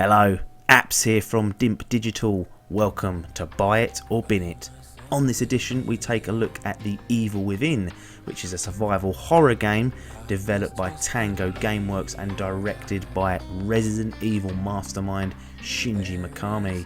Hello, Apps here from Dimp Digital. Welcome to Buy It or Bin It. On this edition we take a look at The Evil Within, which is a survival horror game developed by Tango Gameworks and directed by Resident Evil mastermind Shinji Mikami.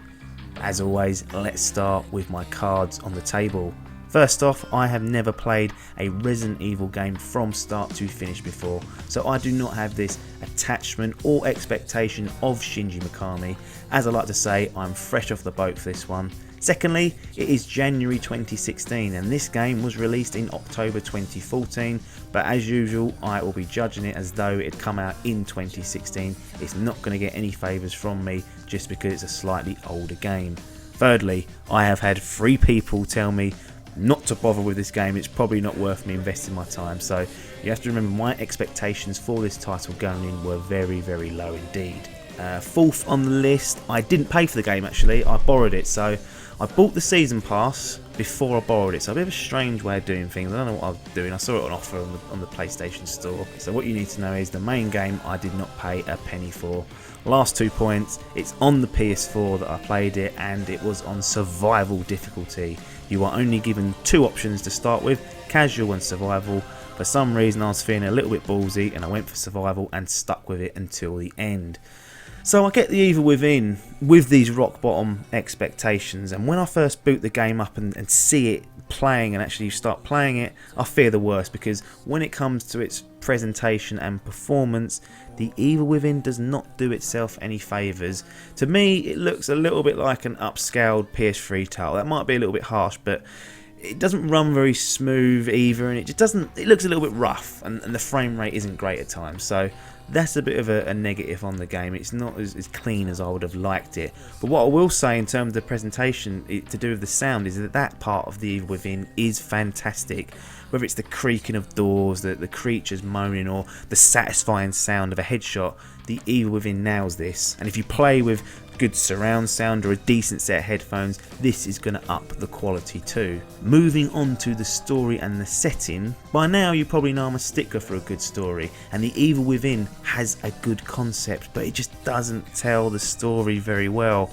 As always, let's start with my cards on the table. First off, I have never played a Resident Evil game from start to finish before, so I do not have this attachment or expectation of Shinji Mikami. As I like to say, I'm fresh off the boat for this one. Secondly, it is January 2016 and this game was released in October 2014, but as usual I will be judging it as though it had come out in 2016. It's not going to get any favours from me just because it's a slightly older game. Thirdly, I have had 3 people tell me not to bother with this game, it's probably not worth me investing my time, so you have to remember my expectations for this title going in were very, very low indeed. Fourth on the list, I didn't pay for the game actually, I borrowed it, so I bought the season pass before I borrowed it, so a bit of a strange way of doing things. I don't know what I was doing. I saw it on offer on the PlayStation Store. So what you need to know is the main game I did not pay a penny for. Last 2 points, it's on the PS4 that I played it and it was on survival difficulty. You are only given 2 options to start with, casual and survival. For some reason I was feeling a little bit ballsy and I went for survival and stuck with it until the end. So I get The Evil Within with these rock bottom expectations, and when I first boot the game up and see it playing and actually start playing it, I fear the worst, because when it comes to its presentation and performance, The Evil Within does not do itself any favours. To me it looks a little bit like an upscaled PS3 title. That might be a little bit harsh, but it doesn't run very smooth either, and it looks a little bit rough, and the frame rate isn't great at times, so that's a bit of a negative on the game. It's not as clean as I would have liked it. But what I will say in terms of the presentation to do with the sound is that part of The Evil Within is fantastic. Whether it's the creaking of doors, the creatures moaning, or the satisfying sound of a headshot, The Evil Within nails this. And if you play with good surround sound or a decent set of headphones, this is going to up the quality too. Moving on to the story and the setting, by now you probably know I'm a stickler for a good story, and The Evil Within has a good concept, but it just doesn't tell the story very well.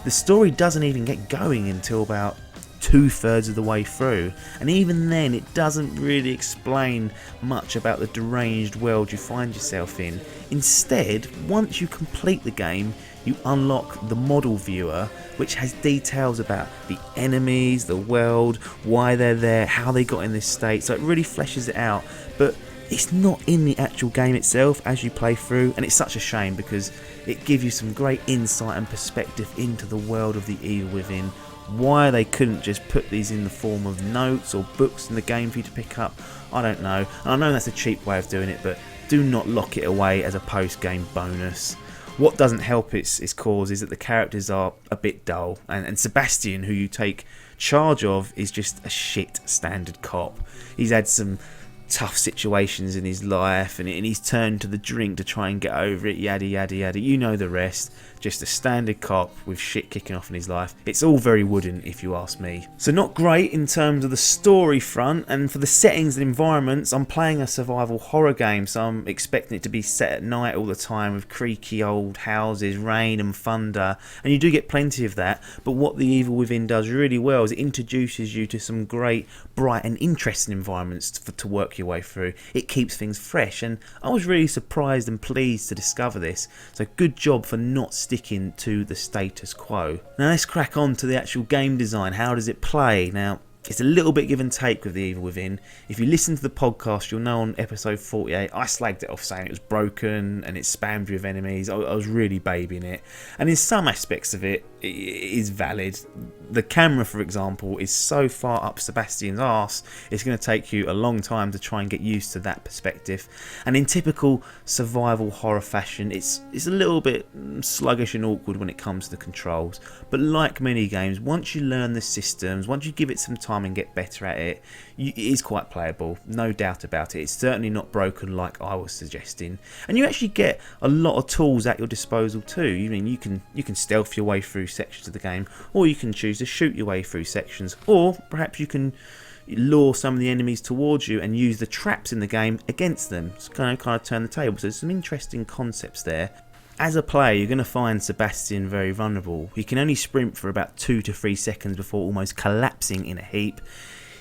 The story doesn't even get going until about 2/3 of the way through, and even then it doesn't really explain much about the deranged world you find yourself in. Instead, once you complete the game, you unlock the model viewer, which has details about the enemies, the world, why they're there, how they got in this state, so it really fleshes it out. But it's not in the actual game itself as you play through, and it's such a shame because it gives you some great insight and perspective into the world of The Evil Within. Why they couldn't just put these in the form of notes or books in the game for you to pick up, I don't know. And I know that's a cheap way of doing it, but do not lock it away as a post-game bonus. What doesn't help its cause is that the characters are a bit dull, and Sebastian, who you take charge of, is just a shit standard cop. He's had some tough situations in his life, and he's turned to the drink to try and get over it, yada yada yada, you know the rest. Just a standard cop with shit kicking off in his life. It's all very wooden if you ask me. So not great in terms of the story front, and for the settings and environments, I'm playing a survival horror game, so I'm expecting it to be set at night all the time with creaky old houses, rain and thunder, and you do get plenty of that. But what The Evil Within does really well is it introduces you to some great, bright and interesting environments to work your way through. It keeps things fresh, and I was really surprised and pleased to discover this, so good job for not sticking to the status quo. Now let's crack on to the actual game design. How does it play? Now it's a little bit give and take with The Evil Within. If you listen to the podcast, you'll know on episode 48 I slagged it off saying it was broken and it spammed you with enemies. I was really babying it, and in some aspects of it is valid. The camera, for example, is so far up Sebastian's arse, it's going to take you a long time to try and get used to that perspective. And in typical survival horror fashion, it's a little bit sluggish and awkward when it comes to the controls. But like many games, once you learn the systems, once you give it some time and get better at it, it is quite playable, no doubt about it. It's certainly not broken like I was suggesting, and you actually get a lot of tools at your disposal too. You mean you can stealth your way through sections of the game, or you can choose to shoot your way through sections, or perhaps you can lure some of the enemies towards you and use the traps in the game against them. It's kind of turn the table. So there's some interesting concepts there. As a player, you're going to find Sebastian very vulnerable. He can only sprint for about 2 to 3 seconds before almost collapsing in a heap.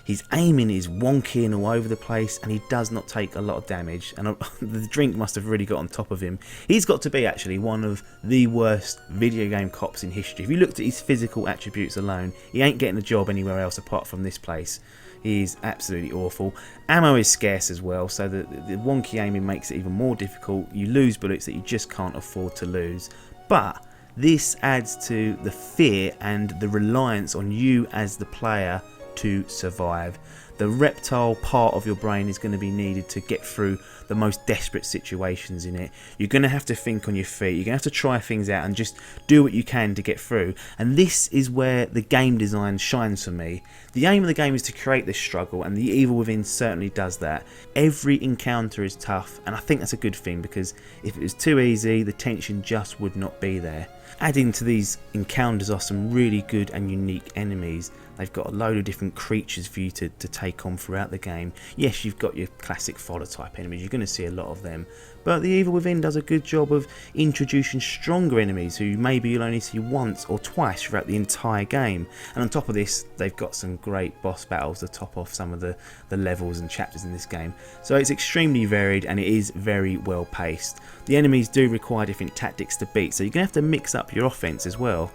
His aiming is wonky and all over the place, and he does not take a lot of damage, and the drink must have really got on top of him. He's got to be actually one of the worst video game cops in history. If you looked at his physical attributes alone, he ain't getting a job anywhere else apart from this place. He is absolutely awful. Ammo is scarce as well, so the wonky aiming makes it even more difficult. You lose bullets that you just can't afford to lose. But this adds to the fear and the reliance on you as the player to survive. The reptile part of your brain is going to be needed to get through the most desperate situations in it. You're going to have to think on your feet. You're going to have to try things out and just do what you can to get through. And this is where the game design shines for me. The aim of the game is to create this struggle, and the Evil Within certainly does that. Every encounter is tough, and I think that's a good thing, because if it was too easy, the tension just would not be there. Adding to these encounters are some really good and unique enemies. They've got a load of different creatures for you to take on throughout the game. Yes, you've got your classic fodder type enemies, you're going to see a lot of them. But the Evil Within does a good job of introducing stronger enemies who maybe you'll only see once or twice throughout the entire game. And on top of this, they've got some great boss battles to top off some of the levels and chapters in this game. So it's extremely varied, and it is very well paced. The enemies do require different tactics to beat, so you're going to have to mix up your offense as well.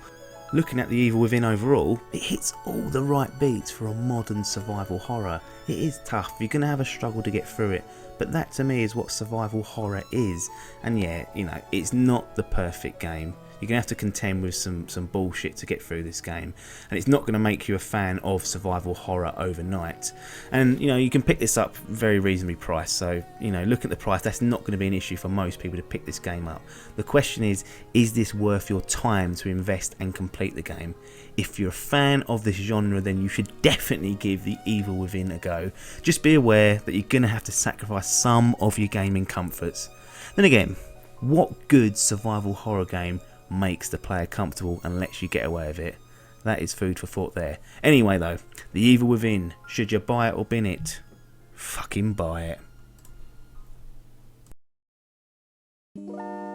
Looking at the Evil Within overall, it hits all the right beats for a modern survival horror. It is tough, you're going to have a struggle to get through it, but that to me is what survival horror is. And yeah, you know, it's not the perfect game. You're going to have to contend with some bullshit to get through this game, and it's not going to make you a fan of survival horror overnight. And you know, you can pick this up very reasonably priced, so you know, look at the price, that's not going to be an issue for most people to pick this game up. The question is this worth your time to invest and complete the game? If you're a fan of this genre, then you should definitely give the Evil Within a go. Just be aware that you're going to have to sacrifice some of your gaming comforts. Then again, what good survival horror game makes the player comfortable and lets you get away with it? That is food for thought there. Anyway though, the Evil Within, should you buy it or bin it? Fucking buy it.